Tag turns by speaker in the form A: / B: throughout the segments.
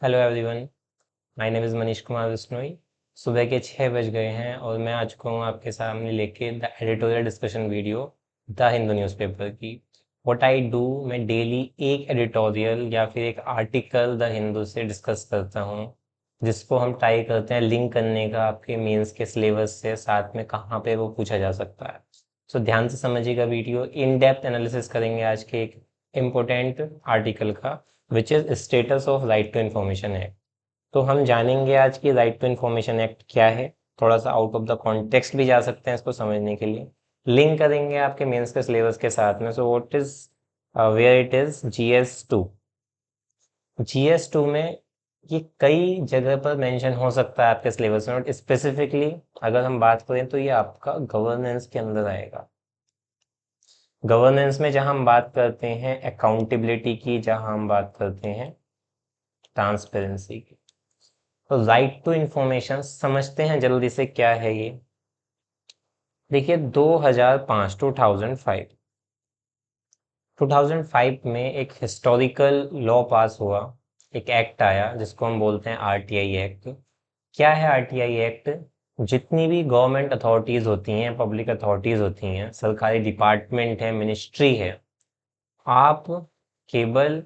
A: Hello everyone, my name is Manish Kumar Bishnoi. सुबह के 6 बज गए हैं और मैं आ चुका हूँ आपके सामने लेके the editorial discussion video the Hindu newspaper की। व्हाट आई डू, मैं डेली एक एडिटोरियल या फिर एक आर्टिकल द हिंदू से डिस्कस करता हूँ, जिसको हम ट्राई करते हैं लिंक करने का आपके मेंस के सिलेबस से, साथ में कहाँ पे वो पूछा जा सकता है। सो ध्यान से समझिएगा, वीडियो इन डेप्थ एनालिसिस करेंगे आज के एक इम्पोर्टेंट आर्टिकल का, which is status of right to information act. तो हम जानेंगे आज की राइट टू इन्फॉर्मेशन एक्ट क्या है, थोड़ा सा आउट ऑफ द कॉन्टेक्स्ट भी जा सकते हैं इसको समझने के लिए। लिंक करेंगे आपके मेंस के सिलेबस के साथ में। So what is where it is GS2। GS2 में ये कई जगह पर मेंशन हो सकता है आपके सिलेबस में, बट स्पेसिफिकली अगर हम बात करें तो ये आपका गवर्नेंस के अंदर आएगा। गवर्नेंस में जहां हम बात करते हैं अकाउंटेबिलिटी की, जहां हम बात करते हैं ट्रांसपेरेंसी की। तो राइट टू इंफॉर्मेशन समझते हैं जल्दी से क्या है ये। देखिए 2005 में एक हिस्टोरिकल लॉ पास हुआ, एक एक्ट आया जिसको हम बोलते हैं RTI एक्ट। क्या है RTI एक्ट? जितनी भी गवर्नमेंट अथॉरिटीज होती हैं, पब्लिक अथॉरिटीज होती हैं, सरकारी डिपार्टमेंट है, मिनिस्ट्री है, आप केवल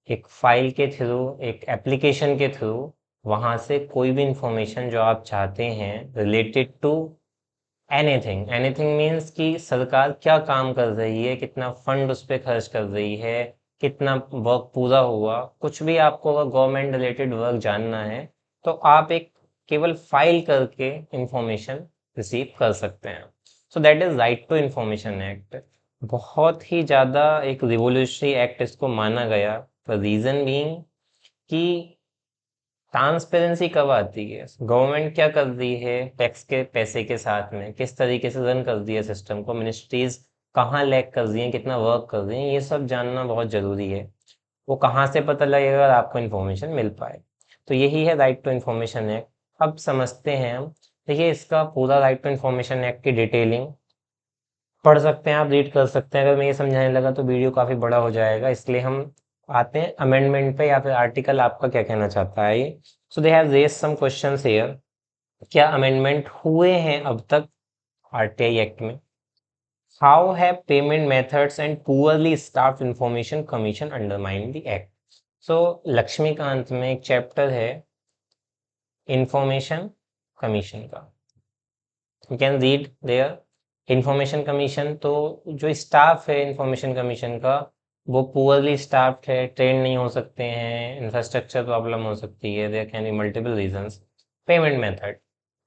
A: एक फाइल के थ्रू, एक एप्लीकेशन के थ्रू वहां से कोई भी इंफॉर्मेशन जो आप चाहते हैं related to anything, anything means कि सरकार क्या काम कर रही है, कितना फंड उस पर खर्च कर रही है, कितना वर्क पूरा हुआ, कुछ भी आपको अगर गवर्नमेंट रिलेटेड वर्क जानना है तो आप एक केवल फाइल करके इंफॉर्मेशन रिसीव कर सकते हैं। So that is right to information act. बहुत ही ज़्यादा एक रिवोल्यूशनरी एक्ट इसको माना गया, द रीज़न बीइंग कि ट्रांसपेरेंसी कब आती है, गवर्नमेंट क्या कर रही है टैक्स के पैसे के साथ में, किस तरीके से रन कर रही है सिस्टम को, मिनिस्ट्रीज कहाँ लैग कर रही हैं, कितना वर्क कर रही हैं, ये सब जानना बहुत ज़रूरी है। वो कहाँ से पता लगेगा? अगर आपको इन्फॉर्मेशन मिल पाए। तो यही है राइट टू इन्फॉर्मेशन एक्ट। अब समझते हैं हम। देखिए इसका पूरा राइट टू इन्फॉर्मेशन एक्ट की डिटेलिंग पढ़ सकते हैं, आप रीड कर सकते हैं। अगर मैं ये समझाने लगा तो वीडियो काफ़ी बड़ा हो जाएगा, इसलिए हम आते हैं अमेंडमेंट पे, या फिर आर्टिकल आपका क्या कहना चाहता है ये। So they have raise some questions here. क्या अमेंडमेंट हुए हैं अब तक RTI एक्ट में? How have payment methods and poorly staff information commission undermine the act? So Laxmikanth में एक चैप्टर है इंफॉर्मेशन कमीशन का, you can read there. Information commission, तो जो स्टाफ है इंफॉर्मेशन कमीशन का वो पुअरली स्टाफ्ड है, ट्रेन नहीं हो सकते हैं, इंफ्रास्ट्रक्चर प्रॉब्लम हो सकती है, there can be multiple reasons. Payment method,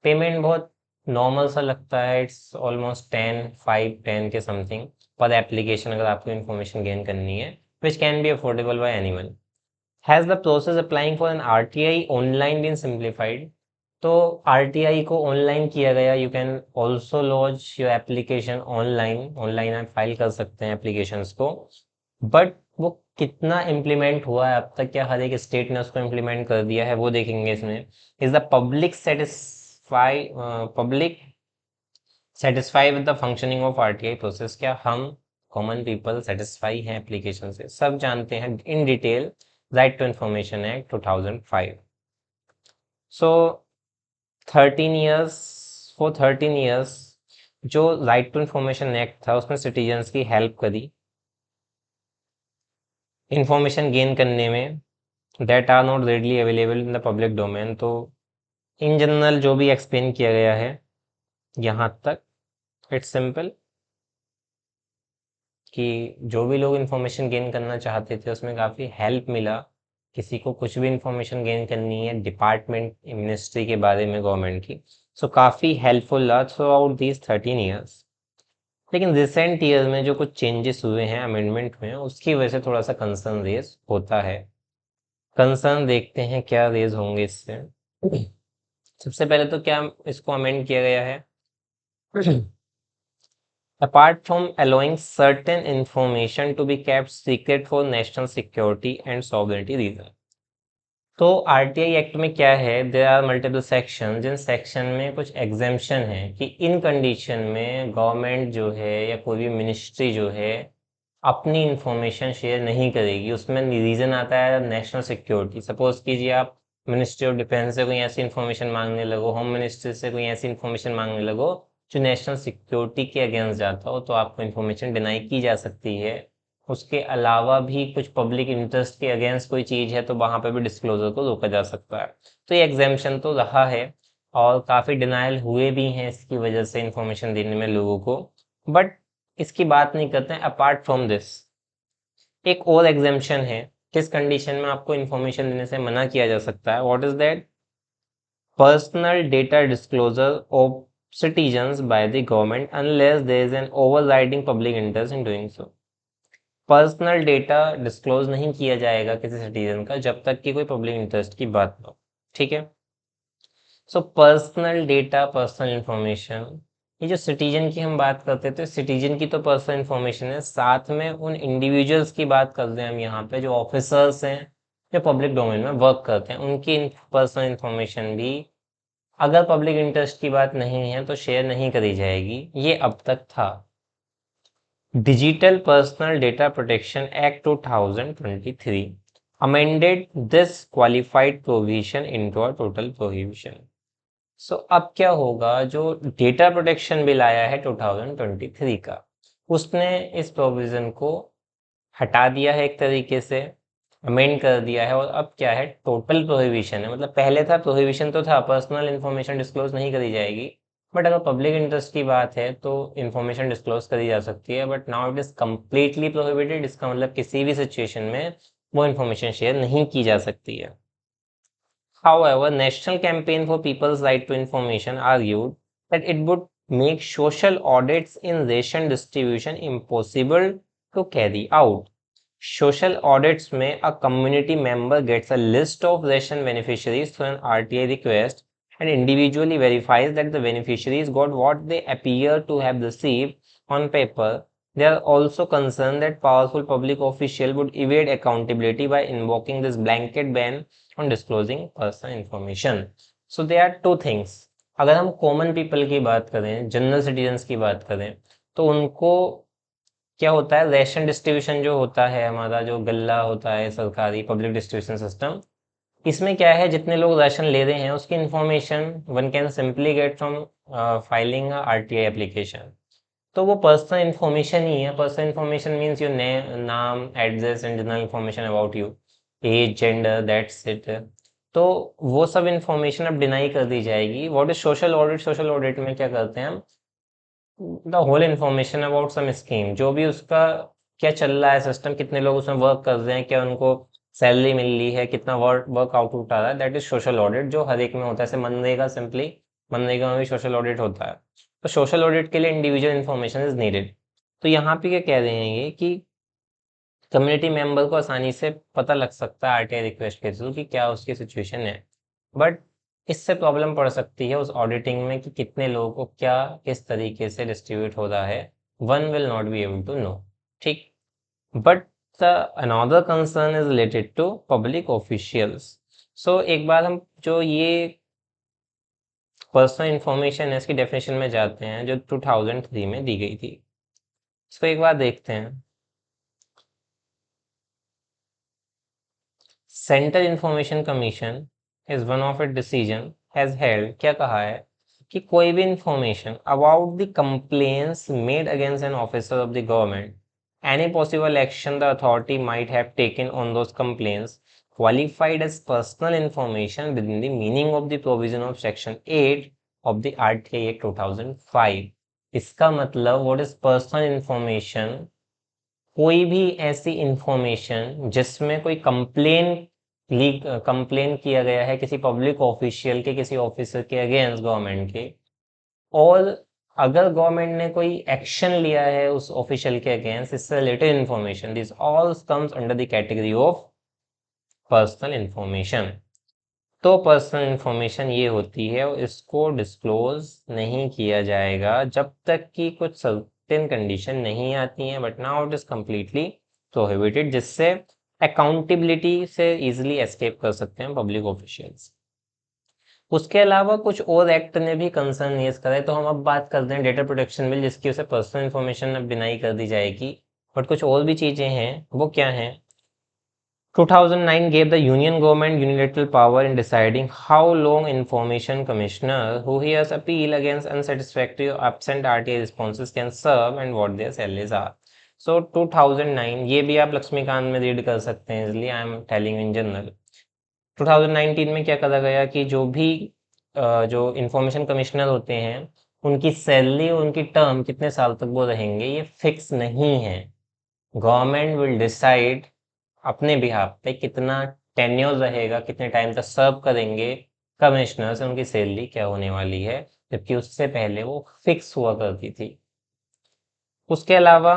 A: payment बहुत नॉर्मल सा लगता है, इट्स ऑलमोस्ट 5-10 के समथिंग पर एप्लीकेशन, अगर आपको इन्फॉर्मेशन गेन करनी है, which can be affordable by anyone. Has the process applying for an RTI online been simplified? तो RTI को ऑनलाइन किया गया। You can also launch your application online, online आप फाइल कर सकते हैं एप्लीकेशंस को, बट वो कितना इम्प्लीमेंट हुआ है अब तक, क्या हर एक स्टेट ने उसको इम्प्लीमेंट कर दिया है, वो देखेंगे इसमें। Is the public satisfy with the functioning of RTI process? क्या हम कॉमन पीपल सेटिस्फाई हैं एप्लीकेशन से? सब जानते हैं in detail right to information act 2005। So 13 years, for 13 years जो राइट टू इंफॉर्मेशन एक्ट था उसमें सिटीजन्स की हेल्प करी इंफॉर्मेशन गेन करने में, that are not readily available in the public domain. तो इन जनरल जो भी एक्सप्लेन किया गया है यहाँ तक, इट्स सिंपल कि जो भी लोग इन्फॉर्मेशन गेन करना चाहते थे उसमें काफ़ी हेल्प मिला। किसी को कुछ भी इन्फॉर्मेशन गेन करनी है डिपार्टमेंट, मिनिस्ट्री के बारे में, गवर्नमेंट की, सो काफ़ी हेल्पफुल रहा थ्रू आउट दीज 13 ईयर्स। लेकिन रिसेंट ईयर में जो कुछ चेंजेस हुए हैं अमेंडमेंट में, उसकी वजह से थोड़ा सा कंसर्न रेज होता है। कंसर्न देखते हैं क्या रेज होंगे इससे। सबसे पहले तो क्या इसको अमेंड किया गया है? Apart from allowing certain information to be kept secret for national security and sovereignty reason, तो RTI एक्ट में क्या है, देयर आर मल्टीपल सेक्शन, जिन सेक्शन में कुछ एग्जेम्पशन है कि इन कंडीशन में गवर्नमेंट जो है या कोई भी मिनिस्ट्री जो है अपनी इंफॉर्मेशन शेयर नहीं करेगी। उसमें रीज़न आता है नेशनल सिक्योरिटी। सपोज कीजिए आप मिनिस्ट्री ऑफ डिफेंस से कोई ऐसी इन्फॉर्मेशन मांगने लगो, होम मिनिस्ट्री से कोई ऐसी इन्फॉर्मेशन मांगने लगो जो नेशनल सिक्योरिटी के अगेंस्ट जाता हो, तो आपको इन्फॉर्मेशन डिनाई की जा सकती है। उसके अलावा भी कुछ पब्लिक इंटरेस्ट के अगेंस्ट कोई चीज़ है तो वहाँ पे भी डिस्क्लोजर को रोका जा सकता है। तो ये एग्जेम्पशन तो रहा है और काफ़ी डिनाइल हुए भी हैं इसकी वजह से इन्फॉर्मेशन देने में लोगों को। बट इसकी बात नहीं करते हैं। अपार्ट फ्रॉम दिस एक और एग्जेम्पशन है, किस कंडीशन में आपको इन्फॉर्मेशन देने से मना किया जा सकता है। What is that? Personal data disclosure of citizens by the government unless there is an overriding public interest in doing so। Personal data disclose नहीं किया जाएगा किसी सिटीजन का जब तक कि कोई पब्लिक इंटरेस्ट की बात ना हो। ठीक है। So personal data, personal information, ये जो सिटीजन की हम बात करते थे, सिटीजन की तो पर्सनल इंफॉर्मेशन है, साथ में उन इंडिविजुअल्स की बात करते हैं हम यहाँ पे जो ऑफिसर्स हैं, जो पब्लिक डोमेन में वर्क करते हैं, उनकी पर्सनल इंफॉर्मेशन भी अगर पब्लिक इंटरेस्ट की बात नहीं है तो शेयर नहीं करी जाएगी। ये अब तक था। Digital personal data protection act 2023 amended this qualified provision into a total prohibition। सो अब क्या होगा, जो डेटा प्रोटेक्शन बिल आया है 2023 का, उसने इस प्रोविजन को हटा दिया है, एक तरीके से अमेंड कर दिया है, और अब क्या है, टोटल प्रोहिबिशन है। मतलब पहले था प्रोहिबिशन तो था, पर्सनल इन्फॉर्मेशन डिस्क्लोज नहीं करी जाएगी, बट अगर पब्लिक इंटरेस्ट की बात है तो इन्फॉर्मेशन डिस्क्लोज करी जा सकती है, but now it is completely prohibited. इसका मतलब किसी भी सिचुएशन में वो इन्फॉर्मेशन शेयर नहीं की जा सकती है। However, National Campaign for People's Right to Information argued that it would make social audits in ration distribution impossible to carry out। Social audits में a community member gets a list of ration beneficiaries through an RTI request and individually verifies that the beneficiaries got what they appear to have received on paper। They are also concerned that powerful public official would evade accountability by invoking this blanket ban on disclosing personal information। So there are two things। अगर हम common people की बात करें, general citizens की बात करें, तो उनको क्या होता है, रेशन डिस्ट्रीब्यूशन जो होता है, हमारा जो गल्ला होता है, सरकारी पब्लिक डिस्ट्रीब्यूशन सिस्टम, इसमें क्या है, जितने लोग राशन ले रहे हैं उसकी information one can simply get from filing RTI application. तो वो पर्सनल इन्फॉर्मेशन ही है। पर्सनल इन्फॉर्मेशन मीन्स योर नाम, address and general information about you, age, gender, that's it. तो वो सब इन्फॉर्मेशन अब डिनाई कर दी जाएगी। What is social audit? Social audit में क्या करते हैं हम, the whole information about some scheme, जो भी उसका क्या चल रहा है सिस्टम, कितने लोग उसमें वर्क कर रहे हैं, क्या उनको सैलरी मिल रही है, कितना वर्क आउटपुट आ रहा है, दैट इज सोशल ऑडिट, जो हर एक में होता है। जैसे मनरेगा, सिंपली मनरेगा में भी सोशल ऑडिट होता है। तो सोशल ऑडिट के लिए इंडिविजुअल इन्फॉर्मेशन इज नीडेड। तो यहाँ पे क्या कह रहे हैं ये कि कम्युनिटी मेंबर को आसानी से पता लग सकता है आरटीआई रिक्वेस्ट के थ्रू कि क्या उसकी सिचुएशन है, बट इससे प्रॉब्लम पड़ सकती है उस ऑडिटिंग में कि कितने लोगों को क्या किस तरीके से डिस्ट्रीब्यूट हो रहा है। One will not be able to know. ठीक। But the another concern is related to public officials. So एक बार हम जो ये पर्सनल इंफॉर्मेशन है इसकी डेफिनेशन में जाते हैं जो 2003 में दी गई थी। इसको एक बार देखते हैं। Central information commission is one of it decision has held, क्या कहा है कि कोई भी information about the complaints made against an officer of the government, any possible action the authority might have taken on those complaints qualified as personal information within the meaning of the provision of section 8 of the RTI Act 2005। इसका मतलब what is personal information? कोई भी ऐसी information जिसमें कोई complain किया गया है किसी पब्लिक ऑफिशियल के, किसी ऑफिसर के अगेंस्ट गवर्नमेंट के, और अगर गवर्नमेंट ने कोई एक्शन लिया है उस ऑफिशियल के अगेंस्ट, इससे related information, this all comes under the category of personal information. तो पर्सनल इंफॉर्मेशन ये होती है और इसको डिस्क्लोज नहीं किया जाएगा जब तक कि कुछ सर्टेन कंडीशन नहीं आती हैं, but now it is completely prohibited, जिससे अकाउंटेबिलिटी से इजीली एस्केप कर सकते हैं पब्लिक ऑफिशियल्स। उसके अलावा कुछ और एक्ट ने भी कंसर्न रेज करा है। तो हम अब बात करते हैं डेटा प्रोटेक्शन बिल, जिसकी वजह से पर्सनल इंफॉर्मेशन अब डिनाई कर दी जाएगी। बट कुछ और भी चीज़ें हैं, वो क्या हैं? 2009 gave the union government unilateral power in deciding how long information commissioner who hears appeal against unsatisfactory or absent RTI responses can serve and what their salaries are. So 2009, ये भी आप लक्ष्मीकांत में रीड कर सकते हैं, इसलिए I am telling in general. 2019 में क्या करा गया कि जो भी जो इंफॉर्मेशन कमिश्नर होते हैं, उनकी सैलरी और उनकी टर्म कितने साल तक वो रहेंगे ये फिक्स नहीं है। गवर्नमेंट विल डिसाइड अपने बिहाफ पे कितना टेन्योर रहेगा, कितने टाइम तक सर्व करेंगे कमिश्नर से, उनकी सैलरी क्या होने वाली है, जबकि उससे पहले वो फिक्स हुआ करती थी। उसके अलावा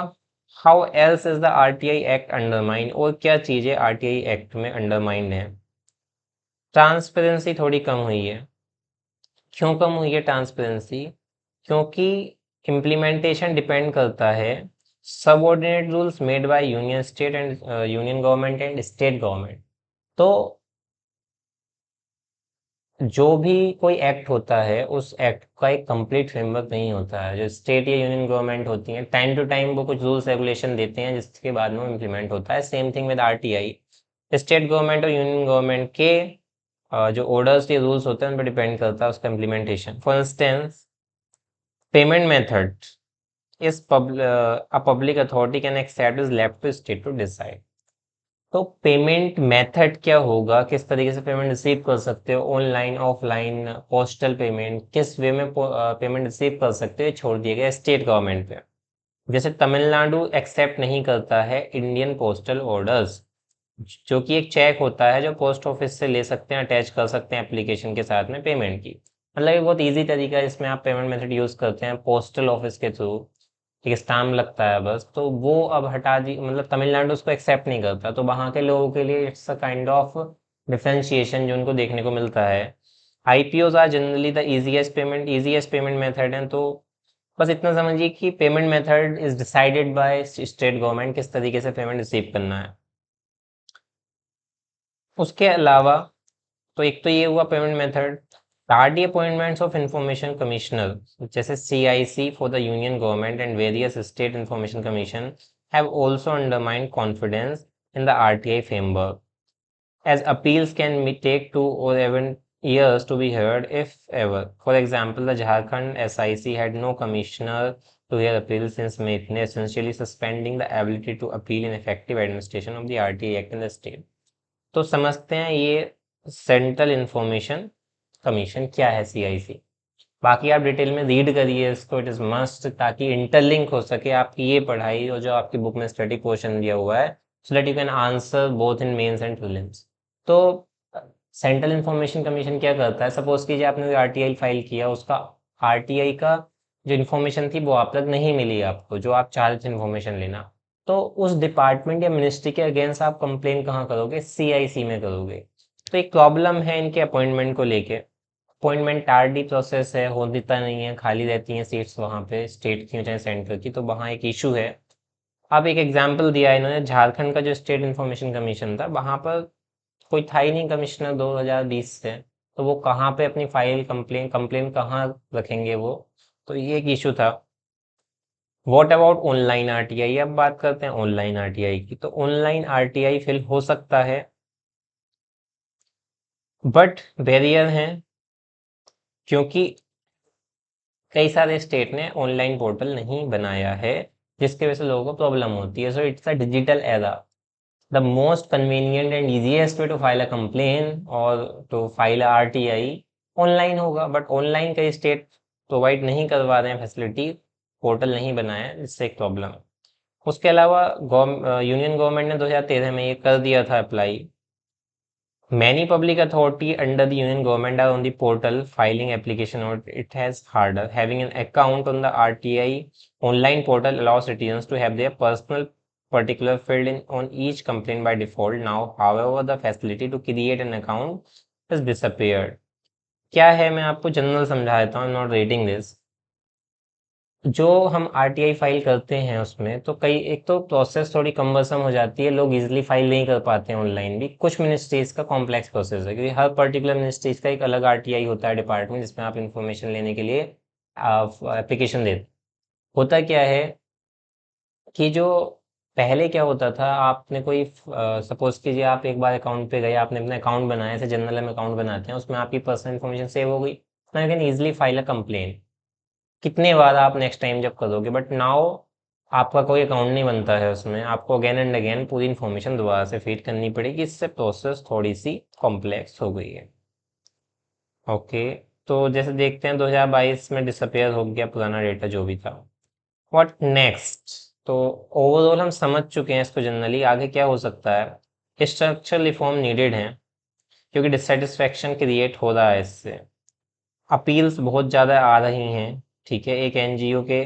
A: how else is the RTI act undermine, और क्या चीज़ें आरटीआई एक्ट में अंडरमाइंड है? ट्रांसपेरेंसी थोड़ी कम हुई है। क्यों कम हुई है ट्रांसपेरेंसी? क्योंकि इम्प्लीमेंटेशन डिपेंड करता है subordinate rules made by union state and union government and state government. तो जो भी कोई एक्ट होता है उस एक्ट का एक कंप्लीट फ्रेमवर्क नहीं होता है। जो स्टेट या यूनियन गवर्नमेंट होती हैं, टाइम टू टाइम वो कुछ रूल्स रेगुलेशन देते हैं जिसके बाद में वो इम्प्लीमेंट होता है। Same thing with RTI. State government और यूनियन गवर्नमेंट के जो ऑर्डर्स या रूल्स होते हैं उन पर डिपेंड करता है उसका implementation. For instance, payment method is a public authority can accept is left to state to decide. तो पेमेंट मेथड क्या होगा, किस तरीके से पेमेंट रिसीव कर सकते हो, ऑनलाइन ऑफलाइन पोस्टल पेमेंट, किस वे में पेमेंट रिसीव कर सकते हो, छोड़ दिया गया स्टेट गवर्नमेंट पे। जैसे तमिलनाडु एक्सेप्ट नहीं करता है इंडियन पोस्टल ऑर्डर्स, जो कि एक चेक होता है जो पोस्ट ऑफिस से ले सकते हैं, अटैच कर सकते हैं एप्लीकेशन के साथ में पेमेंट की। मतलब ये बहुत इजी तरीका है जिसमें आप पेमेंट मेथड यूज़ करते हैं पोस्टल ऑफिस के थ्रू। ठीक है, स्टाम्प लगता है बस, तो वो अब हटा दी, मतलब तमिलनाडु उसको एक्सेप्ट नहीं करता, तो वहाँ के लोगों के लिए it's a kind of differentiation जो उनको देखने को मिलता है। IPOs are generally the easiest payment method है। तो बस इतना समझिए कि payment method is decided by state government, किस तरीके से पेमेंट रिसीव करना है। उसके अलावा तो एक तो ये हुआ payment method. Tardy appointments of information commissioner जैसे CIC for the union government and various state information commission have also undermined confidence in the RTI framework, as appeals can take 2 or even years to be heard if ever. For example, the Jharkhand SIC had no commissioner to hear appeals since May, essentially suspending the ability to appeal in effective administration of the RTA Act in the state. तो समझते हैं ये central information commission क्या है, CIC. बाकी आप detail में read करिए इसको, इट इज़ मस्ट, ताकि इंटरलिंक हो सके आपकी ये पढ़ाई और जो आपकी बुक में स्टडी पोर्शन दिया हुआ है, so that you can answer both in mains and prelims. तो सेंट्रल इंफॉर्मेशन कमीशन क्या करता है? सपोज कीजिए आपने आरटीआई फाइल किया, उसका आरटीआई का जो इन्फॉर्मेशन थी वो आप तक नहीं मिली आपको, जो आप चाह रहे थे इन्फॉर्मेशन लेना, तो उस डिपार्टमेंट या मिनिस्ट्री के अगेंस्ट आप कंप्लेन कहाँ करोगे? सीआईसी में करोगे। तो एक प्रॉब्लम है इनके अपॉइंटमेंट को लेके। अपॉइंटमेंट टार्डी प्रोसेस है, हो देता नहीं है, खाली रहती हैं सीट्स वहाँ पे, स्टेट की हो चाहे सेंटर की, तो वहाँ एक इशू है। अब एक एग्जाम्पल दिया है इन्होंने, झारखंड का जो स्टेट इन्फॉर्मेशन कमीशन था, वहाँ पर कोई था ही नहीं कमिश्नर 2020 से, तो वो कहाँ पे अपनी फाइल कंप्लेन कहाँ रखेंगे वो, तो ये एक इशू था। What about online RTI? अब बात करते हैं ऑनलाइन आरटीआई की। तो ऑनलाइन आरटीआई फिल हो सकता है, बट बैरियर हैं, क्योंकि कई सारे स्टेट ने ऑनलाइन पोर्टल नहीं बनाया है, जिसकी वजह से लोगों को प्रॉब्लम होती है। So it's a digital era. The most convenient and easiest way to file a complain और to file a RTI online होगा, बट ऑनलाइन कई स्टेट प्रोवाइड नहीं करवा रहे हैं फैसिलिटी, पोर्टल नहीं बनाया है, जिससे एक प्रॉब्लम है। उसके अलावा यूनियन गवर्नमेंट ने 2013 में ये कर दिया था apply. Many public authority under the union government are on the portal filing application, or it has harder. Having an account on the RTI online portal allows citizens to have their personal particular filled in on each complaint by default. Now, however, the facility to create an account has disappeared. क्या है, मैं आपको general समझा देता हूँ, not reading this. जो हम RTI file करते हैं उसमें तो कई, एक तो प्रोसेस थोड़ी कम्बरसम हो जाती है, लोग इजीली फाइल नहीं कर पाते हैं ऑनलाइन भी। कुछ मिनिस्ट्रीज का कॉम्प्लेक्स प्रोसेस है, क्योंकि हर पर्टिकुलर मिनिस्ट्रीज का एक अलग आरटीआई होता है डिपार्टमेंट, जिसमें आप इंफॉर्मेशन लेने के लिए एप्लीकेशन देते। होता क्या है कि जो पहले क्या होता था, आपने कोई सपोज कीजिए आप एक बार अकाउंट पे गए, आपने अपना अकाउंट बनाया, जैसे जनरल में अकाउंट बनाते हैं, उसमें आपकी पर्सनल इन्फॉर्मेशन सेव हो गई, now you can easily file a complain. कितने बार आप नेक्स्ट टाइम जब करोगे, बट नाउ आपका कोई अकाउंट नहीं बनता है उसमें, आपको अगेन एंड अगेन पूरी इन्फॉर्मेशन दोबारा से फीड करनी पड़ेगी, इससे प्रोसेस थोड़ी सी कॉम्प्लेक्स हो गई है। ओके, तो जैसे देखते हैं 2022 में डिसअपेयर हो गया पुराना डेटा जो भी था। What next? तो ओवरऑल हम समझ चुके हैं इसको जनरली, आगे क्या हो सकता है? स्ट्रक्चरल रिफॉर्म नीडेड है, क्योंकि डिससेटिस्फैक्शन क्रिएट हो रहा है इससे, अपील्स बहुत ज़्यादा आ रही हैं। ठीक है, एक एनजीओ के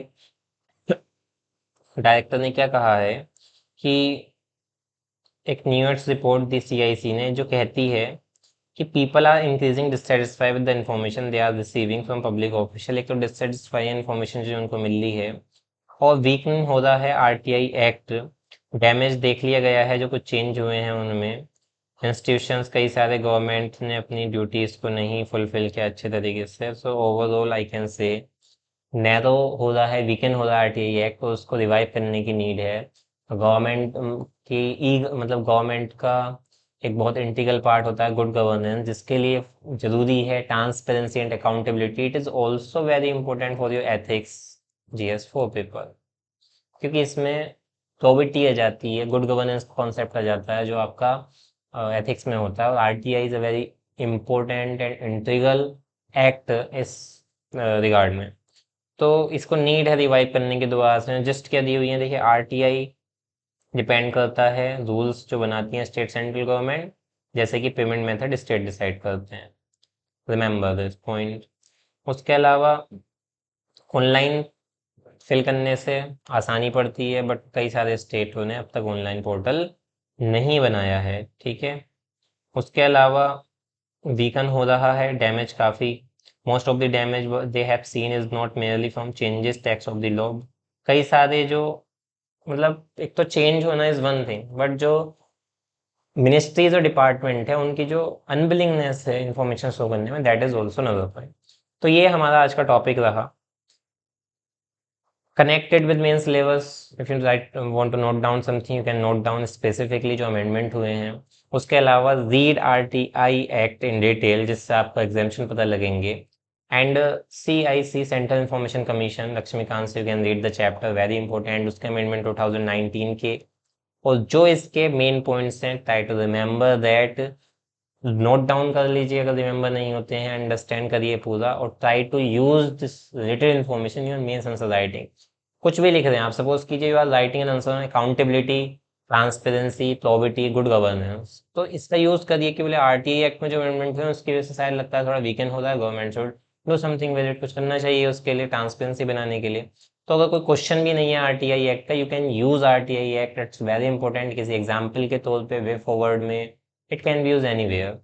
A: डायरेक्टर ने क्या कहा है कि एक न्यूयॉर्क रिपोर्ट दी सीआईसी ने, जो कहती है कि people are increasing dissatisfy with the information they are receiving from public official. एक तो डिससेटिस्फाई इन्फॉर्मेशन जो उनको मिल रही है, और वीकनिंग हो रहा है आरटीआई एक्ट, डैमेज देख लिया गया है जो कुछ चेंज हुए हैं उनमें। इंस्टीट्यूशंस कई सारे गवर्नमेंट ने अपनी ड्यूटीज़ को नहीं फुलफिल किया अच्छे तरीके से, so overall I can say narrow हो रहा है, वीकेंड हो रहा है आरटीआई एक्ट, तो उसको रिवाइव करने की नीड है। गवर्नमेंट की ई मतलब गवर्नमेंट का एक बहुत इंटीग्रल पार्ट होता है गुड गवर्नेंस, जिसके लिए जरूरी है transparency and accountability. It is also very important for your ethics GS4 paper, क्योंकि इसमें प्रोबिटी आ जाती है, गुड गवर्नेंस कॉन्सेप्ट आ जाता है जो आपका एथिक्स में होता है, और RTI is a very important and integral act इस रिगार्ड में। तो इसको नीड है रिवाइव करने की। दोबारा से जस्ट क्या दी हुई है, देखिए आरटीआई डिपेंड करता है रूल्स जो बनाती हैं स्टेट सेंट्रल गवर्नमेंट, जैसे कि पेमेंट मेथड स्टेट डिसाइड करते हैं, रिमेंबर दिस पॉइंट। उसके अलावा ऑनलाइन फिल करने से आसानी पड़ती है, बट कई सारे स्टेटों ने अब तक ऑनलाइन पोर्टल नहीं बनाया है। ठीक है, उसके अलावा वीकन हो रहा है, डैमेज काफ़ी, most of the damage they have seen is not merely from changes tax of the law. कई सारे जो मतलब, एक तो चेंज होना इज़ वन थिंग, बट जो मिनिस्ट्रीज और डिपार्टमेंट है उनकी जो अनविलिंगनेस है इंफॉर्मेशन शो करने में, that is also another point. तो ये हमारा आज का टॉपिक रहा, connected with main syllabus. If you write want to note down something, you can note down specifically जो अमेंडमेंट हुए हैं। उसके अलावा read RTI act in detail, जिससे आपको एग्जाम्पशन पता लगेंगे। And CIC central information commission, Laxmikanth से you can read the chapter, very important, उसके अमेंडमेंट 2019 के। और जो इसके मेन पॉइंट्स हैं, try to remember that, note down कर लीजिए अगर रिमेंबर नहीं होते हैं, अंडरस्टैंड करिए पूरा, और try to use this written information your mains answer writing. कुछ भी लिख रहे हैं आप, सपोज कीजिए you are writing an answer accountability, transparency, probity, good governance, तो इसका यूज करिए कि बोले आरटीआई एक्ट में जो अमेंडमेंट हुए उसकी वजह से शायद लगता है थोड़ा वीकेंड हो रहा है, government should do something with it, कुछ करना चाहिए उसके लिए ट्रांसपेरेंसी बनाने के लिए। तो अगर कोई क्वेश्चन भी नहीं है आरटीआई एक्ट का, you can use RTI act, it's very important, किसी एग्जाम्पल के तौर पे वे फॉरवर्ड में it can be use anywhere.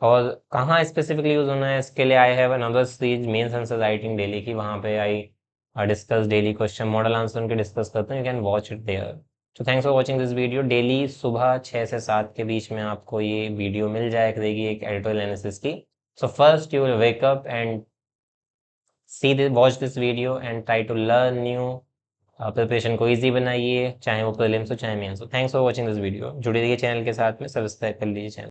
A: और कहाँ स्पेसिफिकली यूज होना है इसके लिए, I have another series mains answer writing daily की, वहाँ पे I discuss daily question model answer उनके डिस्कस करते हैं, you can watch it there. तो thanks for watching this video. Daily सुबह 6 से 7 के बीच में आपको ये वीडियो मिल जाए करेगी, एक एडिटोरियल एनालिसिस की। So first you will wake up and see this, watch this video and try to learn new. Preparation को ईजी बनाइए, चाहे वो प्रीलिम्स हो चाहे मेंस हो। Thanks for watching this video. जुड़े रहिए चैनल के साथ में, सब्सक्राइब कर लीजिए चैनल।